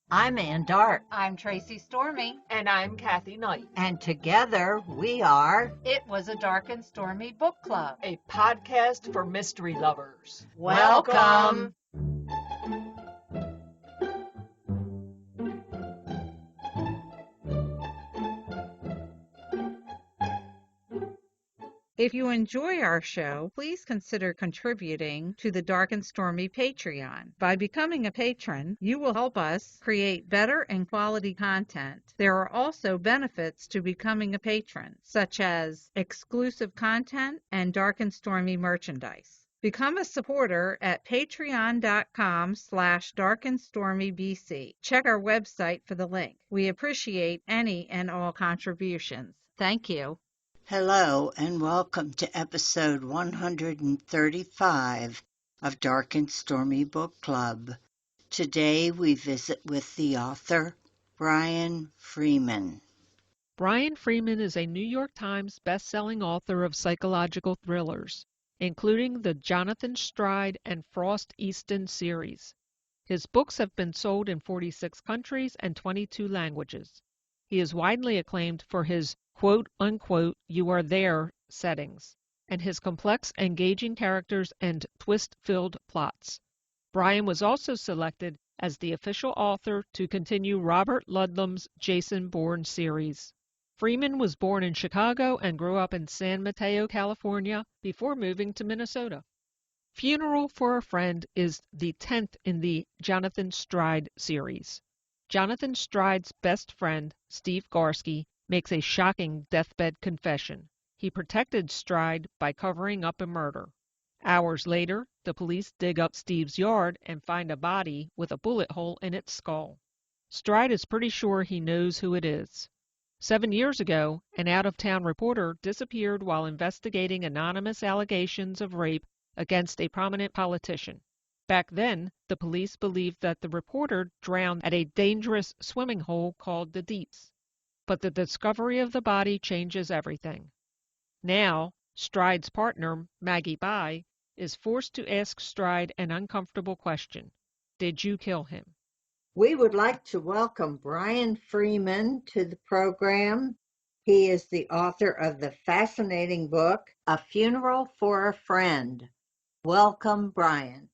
I'm Ann Dart. I'm Tracy Stormy. And I'm Kathy Knight. And together we are It Was a Dark and Stormy Book Club, a podcast for mystery lovers. Welcome. If you enjoy our show, please consider contributing to the Dark and Stormy Patreon. By becoming a patron, you will help us create better and quality content. There are also benefits to becoming a patron, such as exclusive content and Dark and Stormy merchandise. Become a supporter at patreon.com/darkandstormybc. Check our website for the link. We appreciate any and all contributions. Thank you. Hello and welcome to episode 135 of Dark and Stormy Book Club. Today we visit with the author, Brian Freeman. Brian Freeman is a New York Times best-selling author of psychological thrillers, including the Jonathan Stride and Frost Easton series. His books have been sold in 46 countries and 22 languages. He is widely acclaimed for his quote-unquote "you are there" settings, and his complex, engaging characters and twist-filled plots. Brian was also selected as the official author to continue Robert Ludlum's Jason Bourne series. Freeman was born in Chicago and grew up in San Mateo, California, before moving to Minnesota. Funeral for a Friend is the 10th in the Jonathan Stride series. Jonathan Stride's best friend, Steve Garsky, makes a shocking deathbed confession. He protected Stride by covering up a murder. Hours later, the police dig up Steve's yard and find a body with a bullet hole in its skull. Stride is pretty sure he knows who it is. 7 years ago, an out-of-town reporter disappeared while investigating anonymous allegations of rape against a prominent politician. Back then, the police believed that the reporter drowned at a dangerous swimming hole called the Deeps. But the discovery of the body changes everything. Now, Stride's partner, Maggie By, is forced to ask Stride an uncomfortable question. Did you kill him? We would like to welcome Brian Freeman to the program. He is the author of the fascinating book, A Funeral for a Friend. Welcome, Brian.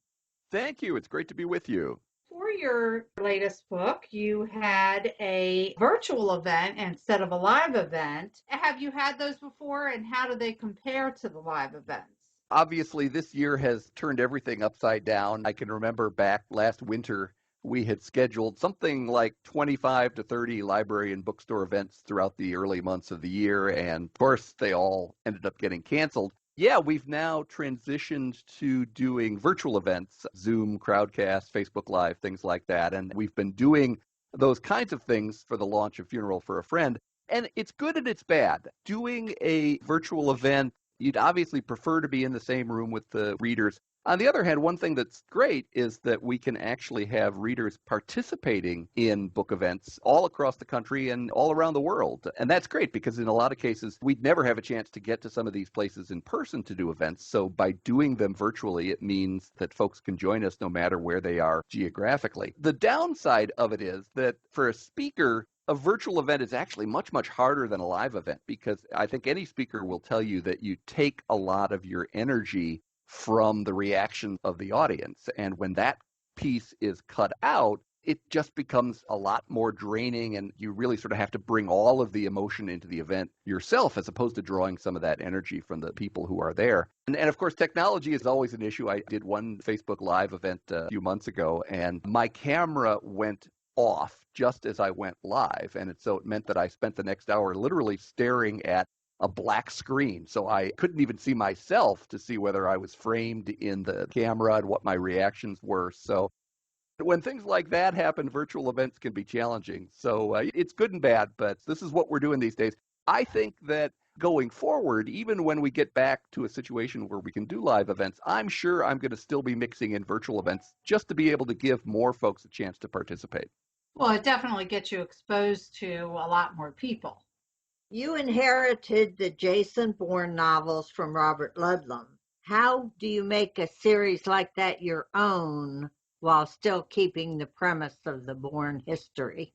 Thank you. It's great to be with you. For your latest book, you had a virtual event instead of a live event. Have you had those before, and how do they compare to the live events? Obviously, this year has turned everything upside down. I can remember back last winter, we had scheduled something like 25 to 30 library and bookstore events throughout the early months of the year, and of course, they all ended up getting canceled. Yeah, we've now transitioned to doing virtual events, Zoom, Crowdcast, Facebook Live, things like that. And we've been doing those kinds of things for the launch of Funeral for a Friend. And it's good and it's bad. Doing a virtual event, you'd obviously prefer to be in the same room with the readers. On the other hand, one thing that's great is that we can actually have readers participating in book events all across the country and all around the world. And that's great because in a lot of cases, we'd never have a chance to get to some of these places in person to do events. So by doing them virtually, it means that folks can join us no matter where they are geographically. The downside of it is that for a speaker, a virtual event is actually much, much harder than a live event because I think any speaker will tell you that you take a lot of your energy from the reaction of the audience. And when that piece is cut out, it just becomes a lot more draining, and you really sort of have to bring all of the emotion into the event yourself as opposed to drawing some of that energy from the people who are there. And of course, technology is always an issue. I did one Facebook Live event a few months ago, and my camera went off just as I went live. And so it meant that I spent the next hour literally staring at a black screen. So I couldn't even see myself to see whether I was framed in the camera and what my reactions were. So when things like that happen, virtual events can be challenging. So it's good and bad, but this is what we're doing these days. I think that going forward, even when we get back to a situation where we can do live events, I'm sure I'm going to still be mixing in virtual events just to be able to give more folks a chance to participate. Well, it definitely gets you exposed to a lot more people. You inherited the Jason Bourne novels from Robert Ludlum. How do you make a series like that your own while still keeping the premise of the Bourne history.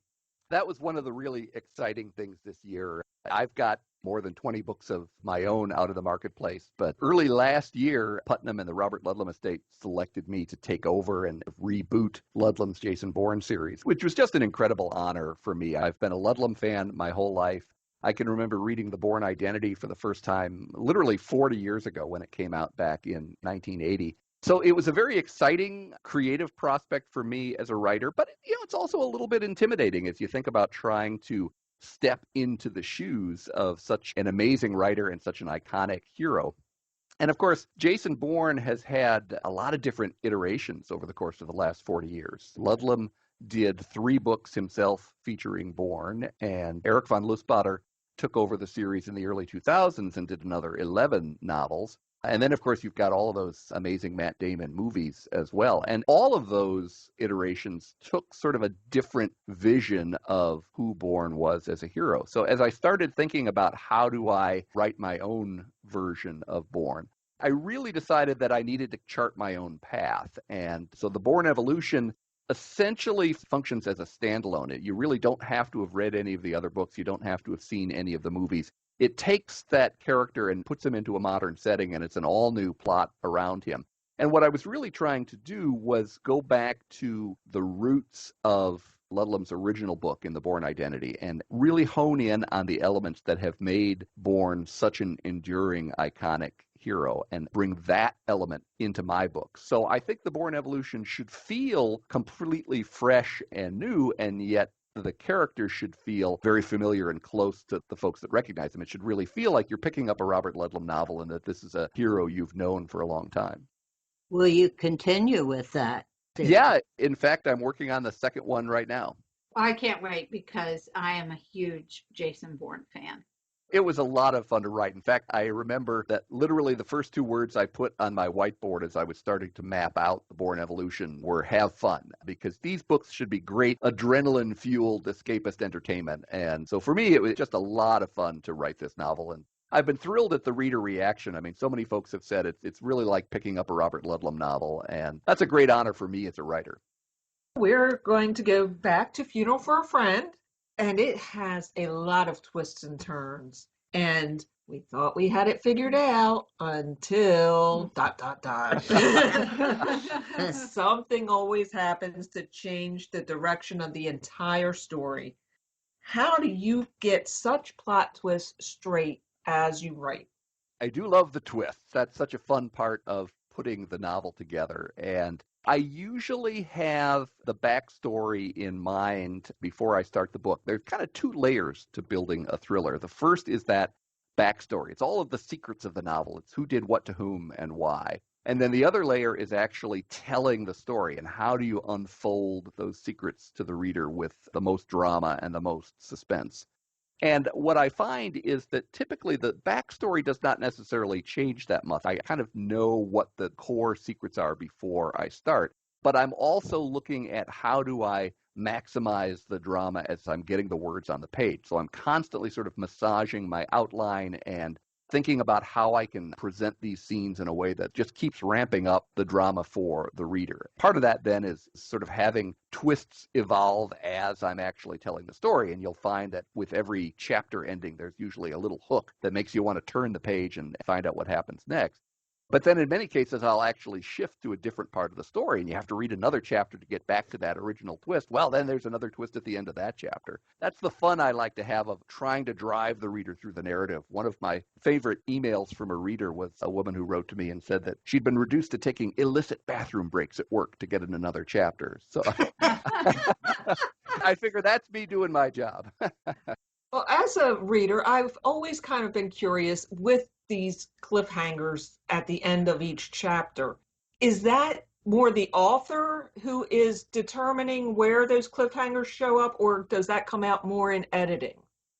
That was one of the really exciting things this year. I've got more than 20 books of my own out of the marketplace, but early last year, Putnam and the Robert Ludlum estate selected me to take over and reboot Ludlum's Jason Bourne series, which was just an incredible honor for me. I've been a Ludlum fan my whole life. I can remember reading The Bourne Identity for the first time literally 40 years ago when it came out back in 1980. So it was a very exciting, creative prospect for me as a writer, but it's also a little bit intimidating as you think about trying to step into the shoes of such an amazing writer and such an iconic hero. And of course, Jason Bourne has had a lot of different iterations over the course of the last 40 years. Ludlum did 3 books himself featuring Bourne, and Eric von Lustbader took over the series in the early 2000s and did another 11 novels. And then, of course, you've got all of those amazing Matt Damon movies as well. And all of those iterations took sort of a different vision of who Bourne was as a hero. So as I started thinking about how do I write my own version of Bourne, I really decided that I needed to chart my own path. And so the Bourne Evolution essentially functions as a standalone. You really don't have to have read any of the other books. You don't have to have seen any of the movies. It takes that character and puts him into a modern setting, and it's an all-new plot around him. And what I was really trying to do was go back to the roots of Ludlum's original book in The Bourne Identity and really hone in on the elements that have made Bourne such an enduring, iconic hero and bring that element into my book. So I think The Bourne Evolution should feel completely fresh and new, and yet the characters should feel very familiar and close to the folks that recognize them. It should really feel like you're picking up a Robert Ludlum novel and that this is a hero you've known for a long time. Will you continue with that? Yeah, in fact, I'm working on the second one right now. I can't wait because I am a huge Jason Bourne fan. It was a lot of fun to write. In fact, I remember that literally the first 2 words I put on my whiteboard as I was starting to map out the Bourne Evolution were have fun, because these books should be great adrenaline-fueled escapist entertainment. And so for me, it was just a lot of fun to write this novel. And I've been thrilled at the reader reaction. I mean, so many folks have said it's really like picking up a Robert Ludlum novel, and that's a great honor for me as a writer. We're going to go back to Funeral for a Friend, and it has a lot of twists and turns. And we thought we had it figured out until ... Something always happens to change the direction of the entire story. How do you get such plot twists straight as you write? I do love the twists. That's such a fun part of putting the novel together. And I usually have the backstory in mind before I start the book. There's kind of 2 layers to building a thriller. The first is that backstory. It's all of the secrets of the novel. It's who did what to whom and why. And then the other layer is actually telling the story and how do you unfold those secrets to the reader with the most drama and the most suspense. And what I find is that typically the backstory does not necessarily change that much. I kind of know what the core secrets are before I start, but I'm also looking at how do I maximize the drama as I'm getting the words on the page. So I'm constantly sort of massaging my outline and thinking about how I can present these scenes in a way that just keeps ramping up the drama for the reader. Part of that then is sort of having twists evolve as I'm actually telling the story. And you'll find that with every chapter ending, there's usually a little hook that makes you want to turn the page and find out what happens next. But then in many cases, I'll actually shift to a different part of the story, and you have to read another chapter to get back to that original twist. Well, then there's another twist at the end of that chapter. That's the fun I like to have of trying to drive the reader through the narrative. One of my favorite emails from a reader was a woman who wrote to me and said that she'd been reduced to taking illicit bathroom breaks at work to get in another chapter. So I figure that's me doing my job. Well, as a reader, I've always kind of been curious with these cliffhangers at the end of each chapter. Is that more the author who is determining where those cliffhangers show up, or does that come out more in editing?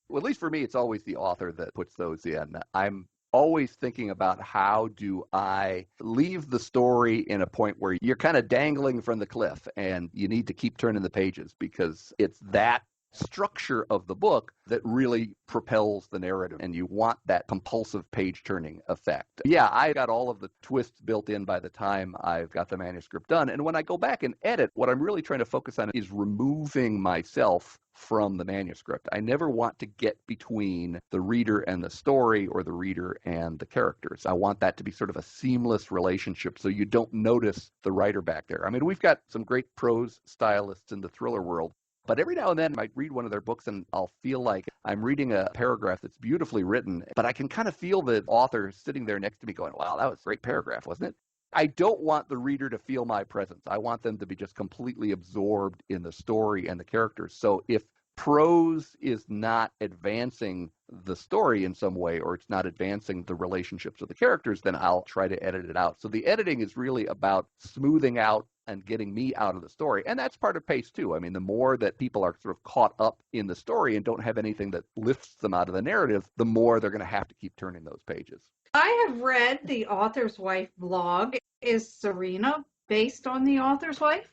Well, at least for me, it's always the author that puts those in. I'm always thinking about how do I leave the story in a point where you're kind of dangling from the cliff and you need to keep turning the pages because it's that structure of the book that really propels the narrative, and you want that compulsive page-turning effect. Yeah, I got all of the twists built in by the time I've got the manuscript done, and when I go back and edit, what I'm really trying to focus on is removing myself from the manuscript. I never want to get between the reader and the story or the reader and the characters. I want that to be sort of a seamless relationship so you don't notice the writer back there. I mean, we've got some great prose stylists in the thriller world, but every now and then I might read one of their books and I'll feel like I'm reading a paragraph that's beautifully written, but I can kind of feel the author sitting there next to me going, wow, that was a great paragraph, wasn't it? I don't want the reader to feel my presence. I want them to be just completely absorbed in the story and the characters. So if prose is not advancing the story in some way, or it's not advancing the relationships of the characters, then I'll try to edit it out. So the editing is really about smoothing out and getting me out of the story. And that's part of pace too. I mean, the more that people are sort of caught up in the story and don't have anything that lifts them out of the narrative, the more they're going to have to keep turning those pages. I have read the author's wife blog. Is Serena based on the author's wife?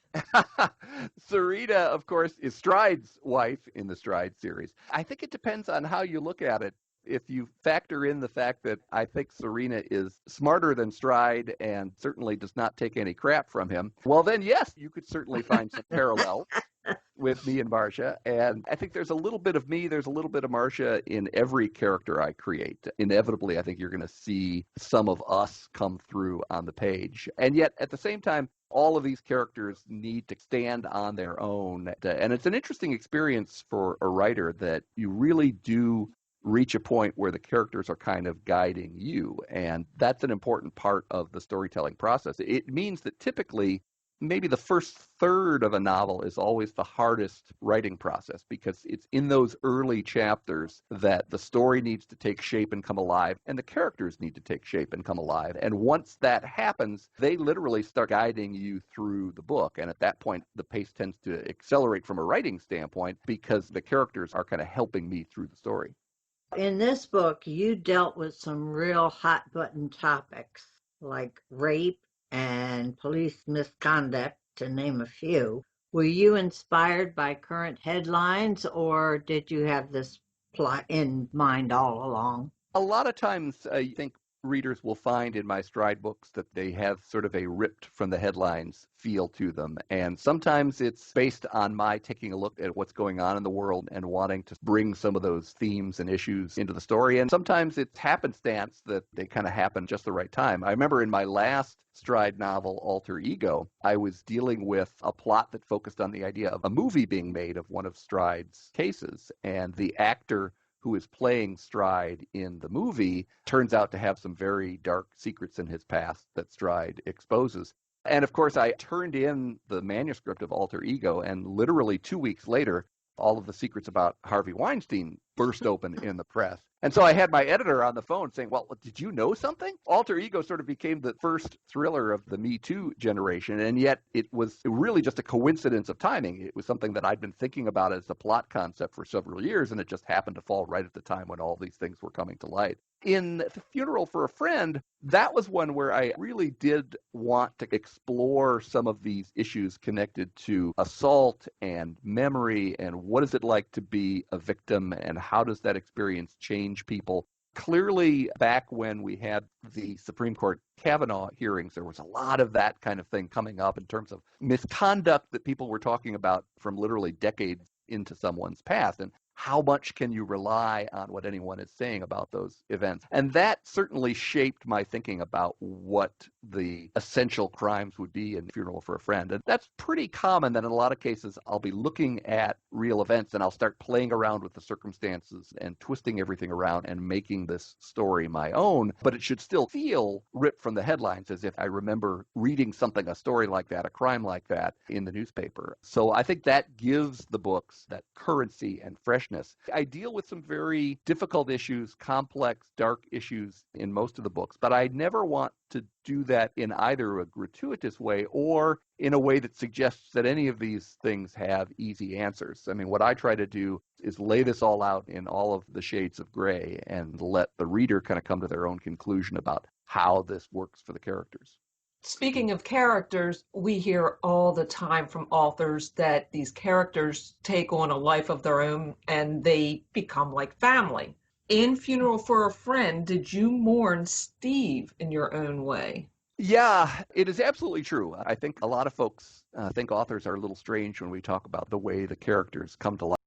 Serena, of course, is Stride's wife in the Stride series. I think it depends on how you look at it. If you factor in the fact that I think Serena is smarter than Stride and certainly does not take any crap from him, well, then, yes, you could certainly find some parallels with me and Marcia. And I think there's a little bit of me, there's a little bit of Marcia in every character I create. Inevitably, I think you're going to see some of us come through on the page. And yet, at the same time, all of these characters need to stand on their own. And it's an interesting experience for a writer that you really do reach a point where the characters are kind of guiding you. And that's an important part of the storytelling process. It means that typically maybe the first third of a novel is always the hardest writing process, because it's in those early chapters that the story needs to take shape and come alive, and the characters need to take shape and come alive. And once that happens, they literally start guiding you through the book. And at that point, the pace tends to accelerate from a writing standpoint because the characters are kind of helping me through the story. In this book, you dealt with some real hot button topics like rape and police misconduct, to name a few. Were you inspired by current headlines, or did you have this plot in mind all along? A lot of times, I think readers will find in my Stride books that they have sort of a ripped from the headlines feel to them. And sometimes it's based on my taking a look at what's going on in the world and wanting to bring some of those themes and issues into the story. And sometimes it's happenstance that they kind of happen just the right time. I remember in my last Stride novel, Alter Ego, I was dealing with a plot that focused on the idea of a movie being made of one of Stride's cases. And the actor who is playing Stride in the movie turns out to have some very dark secrets in his past that Stride exposes. And of course, I turned in the manuscript of Alter Ego, and literally 2 weeks later, all of the secrets about Harvey Weinstein burst open in the press. And so I had my editor on the phone saying, well, did you know something? Alter Ego sort of became the first thriller of the Me Too generation, and yet it was really just a coincidence of timing. It was something that I'd been thinking about as a plot concept for several years, and it just happened to fall right at the time when all these things were coming to light. In The Funeral for a Friend, that was one where I really did want to explore some of these issues connected to assault and memory, and what is it like to be a victim, and how does that experience change people. Clearly, back when we had the Supreme Court Kavanaugh hearings, there was a lot of that kind of thing coming up in terms of misconduct that people were talking about from literally decades into someone's past. And how much can you rely on what anyone is saying about those events? And that certainly shaped my thinking about what the essential crimes would be in Funeral for a Friend. And that's pretty common that in a lot of cases I'll be looking at real events and I'll start playing around with the circumstances and twisting everything around and making this story my own. But it should still feel ripped from the headlines, as if I remember reading something, a story like that, a crime like that in the newspaper. So I think that gives the books that currency and freshness. I deal with some very difficult issues, complex, dark issues in most of the books, but I never want to do that in either a gratuitous way or in a way that suggests that any of these things have easy answers. I mean, what I try to do is lay this all out in all of the shades of gray and let the reader kind of come to their own conclusion about how this works for the characters. Speaking of characters, we hear all the time from authors that these characters take on a life of their own and they become like family. In Funeral for a Friend, did you mourn Steve in your own way? Yeah, it is absolutely true. I think a lot of folks think authors are a little strange when we talk about the way the characters come to life.